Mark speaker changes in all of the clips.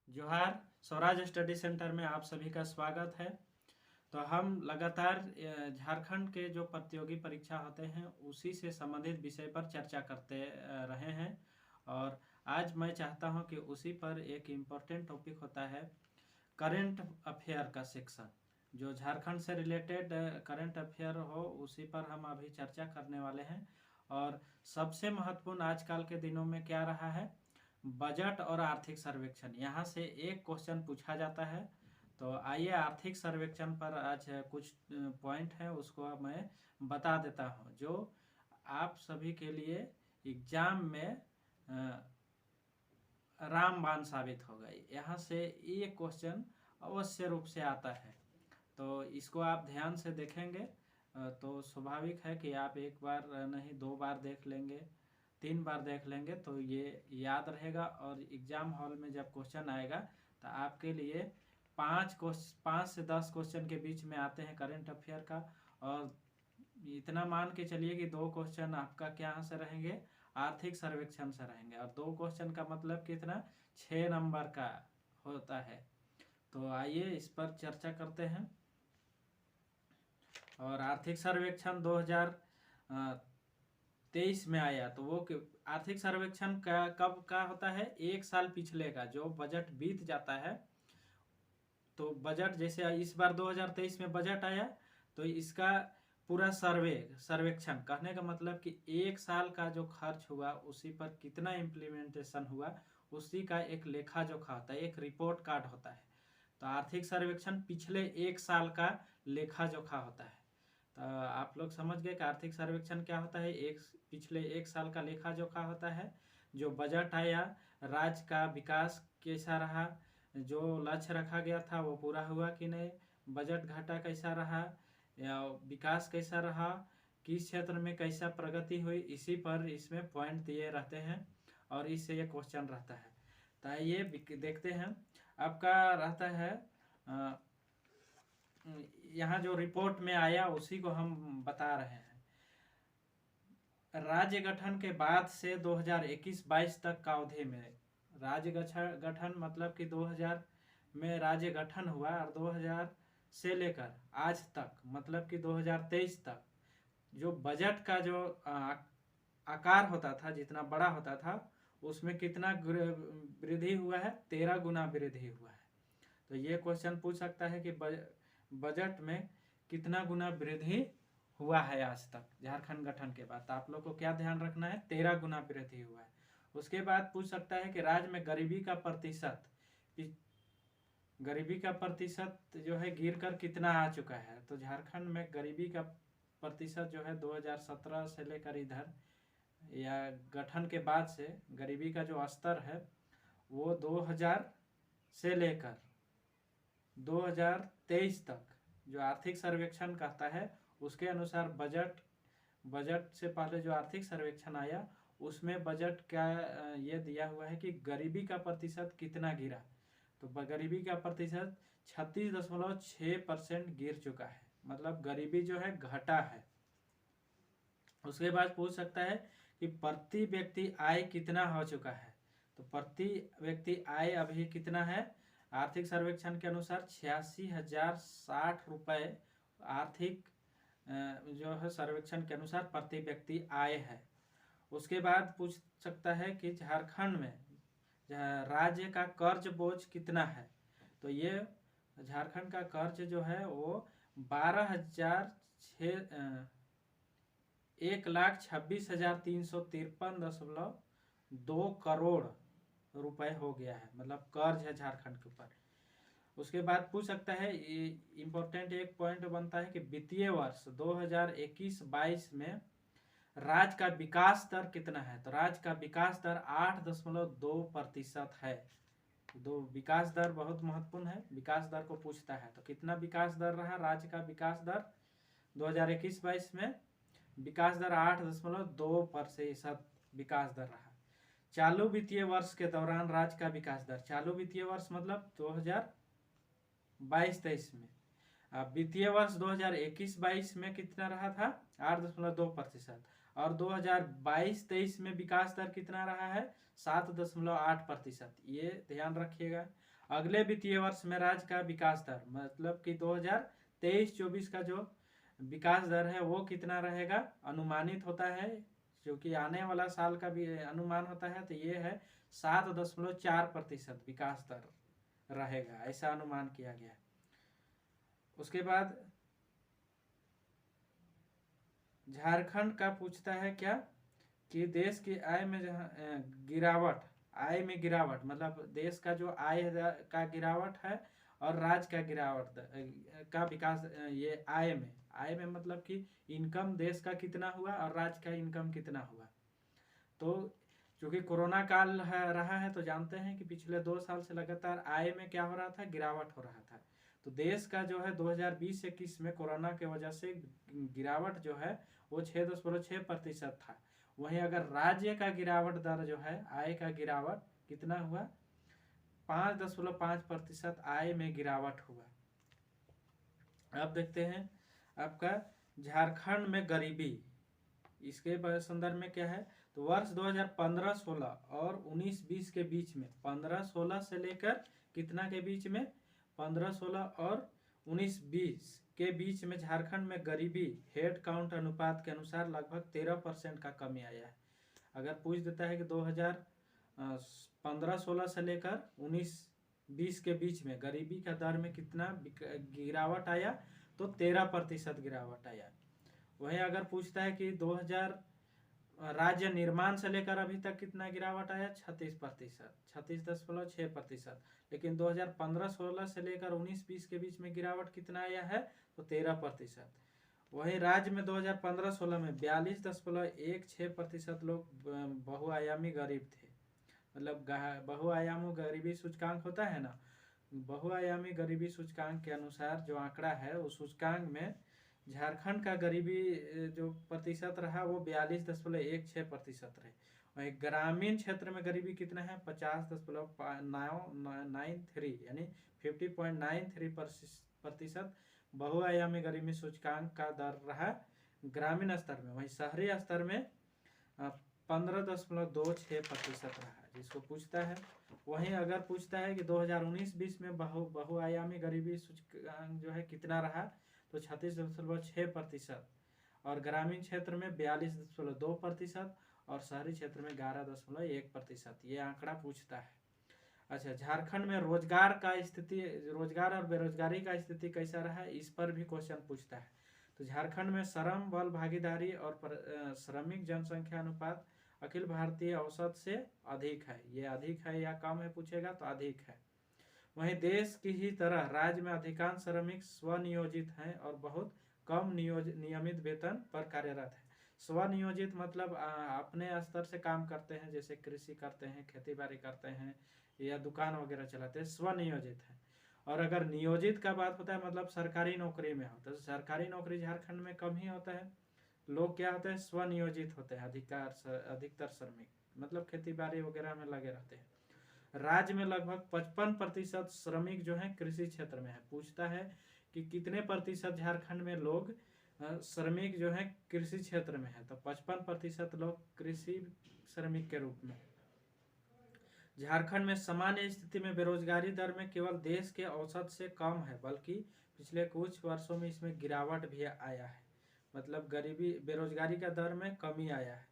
Speaker 1: जोहार। Swaraj study centre में आप सभी का स्वागत है। तो हम लगातार झारखंड के जो प्रतियोगी परीक्षा होते हैं उसी से संबंधित विषय पर चर्चा करते रहे हैं। और आज मैं चाहता हूं कि उसी पर एक इम्पोर्टेंट टॉपिक होता है करंट अफेयर का सेक्शन, जो झारखंड से रिलेटेड करंट अफेयर हो उसी पर हम अभी चर्चा करने वाले हैं। और सबसे महत्वपूर्ण आजकल के दिनों में क्या रहा है, बजट और आर्थिक सर्वेक्षण। यहाँ से एक क्वेश्चन पूछा जाता है। तो आइए आर्थिक सर्वेक्षण पर आज कुछ पॉइंट है उसको अब मैं बता देता हूँ, जो आप सभी के लिए एग्जाम में रामबाण साबित हो गई। यहाँ से ये क्वेश्चन अवश्य रूप से आता है, तो इसको आप ध्यान से देखेंगे तो स्वाभाविक है कि आप एक बार नहीं 2 बार देख लेंगे, 3 बार देख लेंगे तो ये याद रहेगा। और एग्ज़ाम हॉल में जब क्वेश्चन आएगा तो आपके लिए 5 से 10 क्वेश्चन के बीच में आते हैं करंट अफेयर का। और इतना मान के चलिए कि 2 क्वेश्चन आपका क्या से रहेंगे, आर्थिक सर्वेक्षण से रहेंगे। और 2 क्वेश्चन का मतलब कितना, 6 नंबर का होता है। तो आइए इस पर चर्चा करते हैं। और आर्थिक सर्वेक्षण 2023 में आया, तो वो आर्थिक सर्वेक्षण का कब का होता है, 1 साल पिछले का जो बजट बीत जाता है। तो बजट जैसे इस बार 2023 में बजट आया, तो इसका पूरा सर्वेक्षण कहने का मतलब कि 1 साल का जो खर्च हुआ उसी पर कितना इम्प्लीमेंटेशन हुआ, उसी का एक लेखा जोखा होता है, एक रिपोर्ट कार्ड होता है। तो आर्थिक सर्वेक्षण पिछले 1 साल का लेखा जोखा होता है। तो आप लोग समझ गए कि आर्थिक सर्वेक्षण क्या होता है, पिछले 1 साल का लेखा जोखा होता है। जो बजट आया, राज्य का विकास कैसा रहा, जो लक्ष्य रखा गया था वो पूरा हुआ कि नहीं, बजट घाटा कैसा रहा या विकास कैसा रहा, किस क्षेत्र में कैसा प्रगति हुई, इसी पर इसमें पॉइंट दिए रहते हैं और इससे ये क्वेश्चन रहता है। तो ये देखते हैं आपका रहता है। यहाँ जो रिपोर्ट में आया उसी को हम बता रहे हैं। राज्य गठन के बाद से 2021-22 तक का अवधि में, राज्य गठन मतलब कि 2000 में राज्य गठन हुआ और 2000 से लेकर आज तक मतलब कि 2023 तक जो बजट का जो आकार होता था, जितना बड़ा होता था, उसमें कितना वृद्धि हुआ है, 13 गुना वृद्धि हुआ है। तो ये क्वेश्चन पूछ सकता है कि बजट में कितना गुना वृद्धि हुआ है आज तक झारखंड गठन के बाद। तो आप लोग को क्या ध्यान रखना है, 13 गुना वृद्धि हुआ है। उसके बाद पूछ सकता है कि राज्य में गरीबी का प्रतिशत जो है गिर कर कितना आ चुका है। तो झारखंड में गरीबी का प्रतिशत जो है 2017 से लेकर इधर या गठन के बाद से गरीबी का जो स्तर है वो 2000 से लेकर 2023 तक जो आर्थिक सर्वेक्षण कहता है उसके अनुसार बजट से पहले जो आर्थिक सर्वेक्षण आया उसमें बजट का ये दिया हुआ है कि गरीबी का प्रतिशत कितना गिरा। तो गरीबी का प्रतिशत 36.6% गिर चुका है, मतलब गरीबी जो है घटा है। उसके बाद पूछ सकता है कि प्रति व्यक्ति आय कितना हो चुका है। तो प्रति व्यक्ति आय अभी कितना है, आर्थिक सर्वेक्षण के अनुसार 86,060 रुपये आर्थिक जो है सर्वेक्षण के अनुसार प्रति व्यक्ति आय है। उसके बाद पूछ सकता है कि झारखंड में राज्य का कर्ज बोझ कितना है। तो ये झारखंड का कर्ज जो है वो 1,26,353.2 करोड़ रुपए हो गया है, मतलब कर्ज है झारखंड के ऊपर। उसके बाद पूछ सकता है, इम्पोर्टेंट एक पॉइंट बनता है कि वित्तीय वर्ष 2021-22 में राज्य का विकास दर कितना है। तो राज्य का विकास दर 8.2% है। दो विकास दर बहुत महत्वपूर्ण है, विकास दर को पूछता है। तो कितना विकास दर रहा राज्य का विकास दर 2021-22 में, विकास दर 8.2% विकास दर रहा। चालू वित्तीय वर्ष के दौरान राज्य का विकास दर, चालू वित्तीय वर्ष मतलब 2022-23 में, वित्तीय वर्ष 2021-22 में कितना रहा था, 8.2%। और 2022-23 में विकास दर कितना रहा है, 7.8%। ये ध्यान रखिएगा। अगले वित्तीय वर्ष में राज्य का विकास दर, मतलब कि 2023-24 का जो विकास दर है वो कितना रहेगा, अनुमानित होता है, क्योंकि आने वाला साल का भी अनुमान होता है, तो ये है 7.4% विकास दर रहेगा, ऐसा अनुमान किया गया है। उसके बाद झारखंड का पूछता है क्या कि देश की आय में जहाँ गिरावट, आय में गिरावट, मतलब देश का जो आय का गिरावट है और राज्य का गिरावट का विकास, ये आय में मतलब कि इनकम देश का कितना हुआ और राज्य का इनकम कितना हुआ। तो चूँकि कोरोना काल रहा है तो जानते हैं कि पिछले 2 साल से लगातार आय में क्या हो रहा था, गिरावट हो रहा था। तो देश का जो है 2020-21 में कोरोना के वजह से गिरावट जो है वो 6.6% था। वहीं अगर राज्य का गिरावट दर जो है, आय का गिरावट कितना हुआ, 5.5% आय में गिरावट हुआ। अब देखते हैं आपका झारखंड में गरीबी, इसके संदर्भ में क्या है, तो वर्ष 2015-16 और 19-20 के बीच में, 15-16 से लेकर कितना के बीच में, 15-16 और 19-20 के बीच में झारखंड में गरीबी हेड काउंट अनुपात के अनुसार लगभग 13% का कमी आया है। अगर पूछ देता है कि 2015-16 से लेकर 19-20 के बीच में गरीबी का दर में कितना गिरावट आया, तो 13% गिरावट आया। वहीं अगर पूछता है कि 2000 राज्य निर्माण से लेकर अभी तक कितना गिरावट आया, 36%, 36.6%। लेकिन 2015-16 से लेकर 19-20 के बीच में गिरावट कितना आया है, तो 13%। वहीं राज्य में 2015-16 में 42.16% लोग बहुआयामी गरीब थे, मतलब बहुआयामी गरीबी सूचकांक होता है ना, बहुआयामी गरीबी सूचकांक के अनुसार जो आंकड़ा है उस सूचकांक में झारखंड का गरीबी जो प्रतिशत रहा वो 42.16% रहे। वहीं ग्रामीण क्षेत्र में गरीबी कितना है, 50.93 यानी 50.93% बहुआयामी गरीबी सूचकांक का दर रहा ग्रामीण स्तर में। वहीं शहरी स्तर में 15.26% रहा, जिसको पूछता है। वहीं अगर पूछता है कि 2019-20 में बहुआयामी गरीबी सूचकांक जो है कितना रहा, तो 36.6% और ग्रामीण क्षेत्र में 42.2% और शहरी क्षेत्र में 11.1%, ये आंकड़ा पूछता है। अच्छा, झारखंड में रोजगार का स्थिति, रोजगार और बेरोजगारी का स्थिति कैसा रहा है, इस पर भी क्वेश्चन पूछता है। तो झारखंड में श्रम बल भागीदारी और श्रमिक जनसंख्या अनुपात अखिल भारतीय औसत से अधिक है। ये अधिक है या कम है पूछेगा तो अधिक है। वहीं देश की ही तरह राज्य में अधिकांश श्रमिक स्वनियोजित हैं और बहुत कम नियमित वेतन पर कार्यरत है। स्वनियोजित मतलब अपने स्तर से काम करते हैं, जैसे कृषि करते हैं, खेती बाड़ी करते हैं या दुकान वगैरह चलाते हैं, स्वनियोजित है। और अगर नियोजित का बात होता है मतलब सरकारी नौकरी में होता है, तो सरकारी नौकरी झारखंड में कम ही होता है। लोग क्या होते हैं, स्वनियोजित होते हैं, अधिकतर श्रमिक मतलब खेती बाड़ी वगैरह में लगे रहते हैं। राज्य में लगभग 55% श्रमिक जो है कृषि क्षेत्र में है। पूछता है कि कितने प्रतिशत झारखंड में लोग श्रमिक जो है कृषि क्षेत्र में है, तो 55% लोग कृषि श्रमिक के रूप में। झारखंड में सामान्य स्थिति में बेरोजगारी दर में केवल देश के औसत से कम है, बल्कि पिछले कुछ वर्षों में इसमें गिरावट भी आया है, मतलब गरीबी बेरोजगारी का दर में कमी आया है।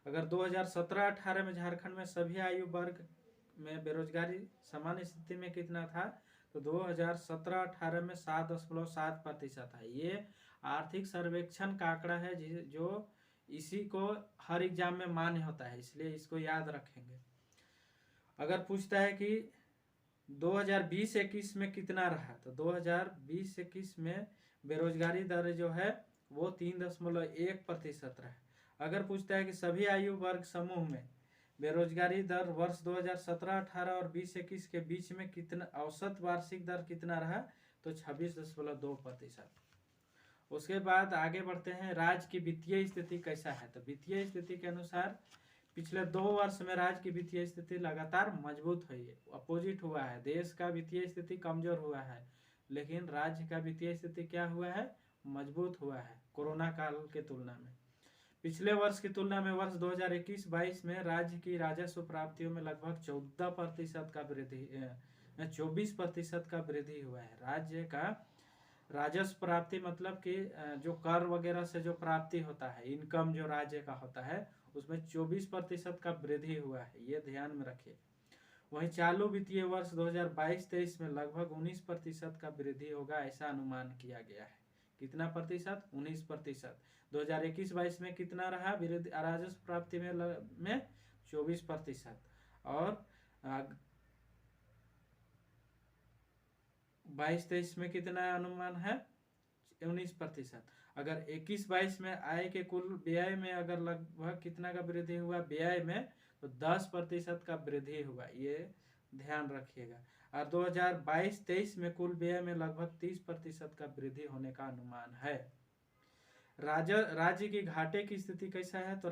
Speaker 1: अगर 2017-18 में झारखंड में सभी आयु वर्ग में बेरोजगारी सामान्य स्थिति में कितना था, तो 2017-18 में 7.7% है। ये आर्थिक सर्वेक्षण का आंकड़ा है जो इसी को हर एग्जाम में मान्य होता है, इसलिए इसको याद रखेंगे। अगर पूछता है कि 2020-21 में कितना रहा, तो 2020-21 में बेरोजगारी दर जो है वो 3.1% रहा। अगर पूछता है कि सभी आयु वर्ग समूह में बेरोजगारी दर वर्ष 2017-18 और 20-21 के बीच में कितना औसत वार्षिक दर कितना रहा, तो 26.2%। उसके बाद आगे बढ़ते हैं, राज्य की वित्तीय स्थिति कैसा है। तो वित्तीय स्थिति के अनुसार पिछले 2 वर्ष में राज्य की वित्तीय स्थिति लगातार मजबूत हुई है, अपोजिट हुआ है। देश का वित्तीय स्थिति कमजोर हुआ है, लेकिन राज्य का वित्तीय स्थिति क्या हुआ है, मजबूत हुआ है कोरोना काल के तुलना में। पिछले वर्ष की तुलना में वर्ष 2021-22 में राज्य की राजस्व प्राप्तियों में लगभग 14% का 24% का वृद्धि हुआ है। राज्य का राजस्व प्राप्ति मतलब कि जो कर वगैरह से जो प्राप्ति होता है, इनकम जो राज्य का होता है, उसमें 24% का वृद्धि हुआ है, ये ध्यान में रखिए। वहीं चालू वित्तीय वर्ष 2022-23 में लगभग 19% का वृद्धि होगा, ऐसा अनुमान किया गया है। कितना प्रतिशत? 19%। 2021-22 में कितना रहा वृद्धि राजस्व प्राप्ति में 24%। और 22-23 में कितना अनुमान है? 19%। अगर 21-22 में आय के कुल व्यय में अगर लगभग कितना का वृद्धि हुआ व्यय में, तो 10% का वृद्धि हुआ, ये ध्यान रखिएगा। और 2022-23 में कुल व्यय में लगभग 30% का वृद्धि होने का अनुमान है। राज्य की घाटे की स्थिति कैसा है? तो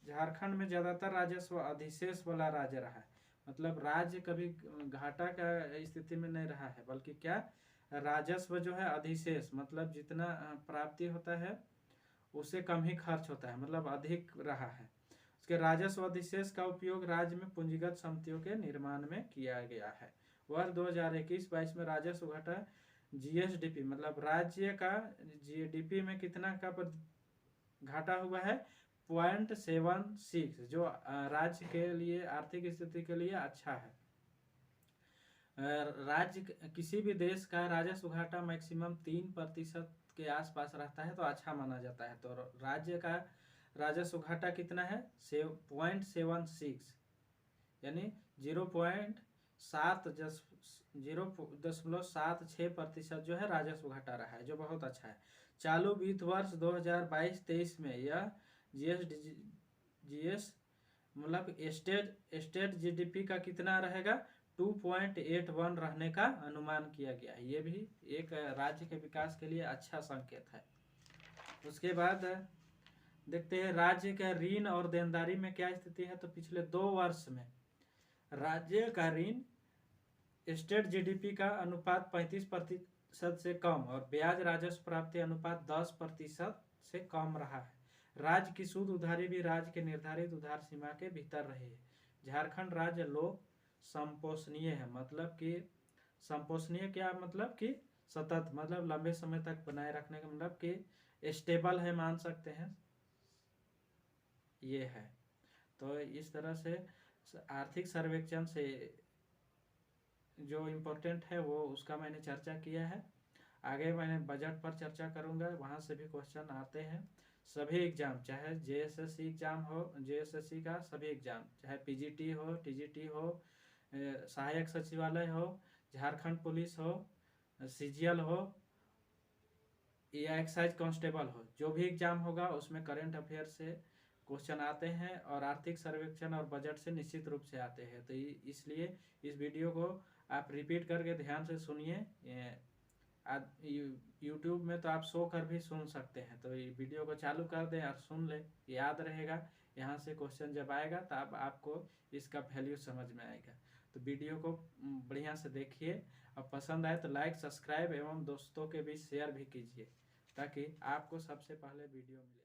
Speaker 1: झारखंड में ज्यादातर राजस्व अधिशेष वाला राज्य रहा है। मतलब राज्य कभी घाटा का स्थिति में नहीं रहा है, बल्कि क्या राजस्व जो है अधिशेष, मतलब जितना प्राप्ति होता है उससे कम ही खर्च होता है, मतलब अधिक रहा है। उसके राजस्व अधिशेष का उपयोग राज्य में पूंजीगत संपत्तियों के निर्माण में किया गया है। वर्ष 2021-22 में राजस्व घटा जीएसडीपी, मतलब राज्य का जीडीपी में कितना का घाटा हुआ है? 0.76, जो राज्य के लिए आर्थिक स्थिति के लिए अच्छा है। राज्य किसी भी देश का राजस्व घाटा मैक्सिमम 3% के आसपास रहता है तो अच्छा माना जाता है। तो राज्य का राजस्व घाटा कितना है? 0.76, यानी 0.76% जो है राजस्व घाटा रहा है, जो बहुत अच्छा है। चालू वित्त वर्ष 2022-23 में यह जीएस मतलब स्टेट जीडीपी का कितना रहेगा? 2.81 रहने का अनुमान किया गया है। ये भी एक राज्य के विकास के लिए अच्छा संकेत है। उसके बाद देखते हैं राज्य का ऋण और देनदारी में क्या स्थिति है। तो पिछले 2 वर्ष में राज्य का ऋण स्टेट जीडीपी का अनुपात 35% से कम और ब्याज राजस्व प्राप्ति अनुपात 10% से कम रहा है। राज्य की शुद्ध उधारी भी राज्य के निर्धारित उधार सीमा के भीतर रही है। झारखंड राज्य लोक संपोषणीय है, मतलब कि संपोषणीय क्या मतलब कि सतत, मतलब लंबे समय तक बनाए रखने का, मतलब कि स्टेबल है, मान सकते हैं, ये है। तो इस तरह से आर्थिक सर्वेक्षण से जो इम्पोर्टेंट है वो उसका मैंने चर्चा किया है। आगे मैं बजट पर चर्चा करूंगा, वहाँ से भी क्वेश्चन आते हैं। सभी एग्जाम, चाहे जेएसएससी एग्जाम हो, जेएसएससी का सभी एग्जाम, चाहे पीजीटी हो, टीजीटी हो, सहायक सचिवालय हो, झारखंड पुलिस हो, सीजीएल हो या एक्साइज कांस्टेबल हो, जो भी एग्जाम होगा उसमें करंट अफेयर से क्वेश्चन आते हैं और आर्थिक सर्वेक्षण और बजट से निश्चित रूप से आते हैं। तो इसलिए इस वीडियो को आप रिपीट करके ध्यान से सुनिए। यूट्यूब में तो आप सो कर भी सुन सकते हैं, तो ये वीडियो को चालू कर दें और सुन ले, याद रहेगा। यहाँ से क्वेश्चन जब आएगा तब आपको इसका वैल्यू समझ में आएगा। तो वीडियो को बढ़िया से देखिए और पसंद आए तो लाइक, सब्सक्राइब एवं दोस्तों के बीच शेयर भी कीजिए, ताकि आपको सबसे पहले वीडियो मिले।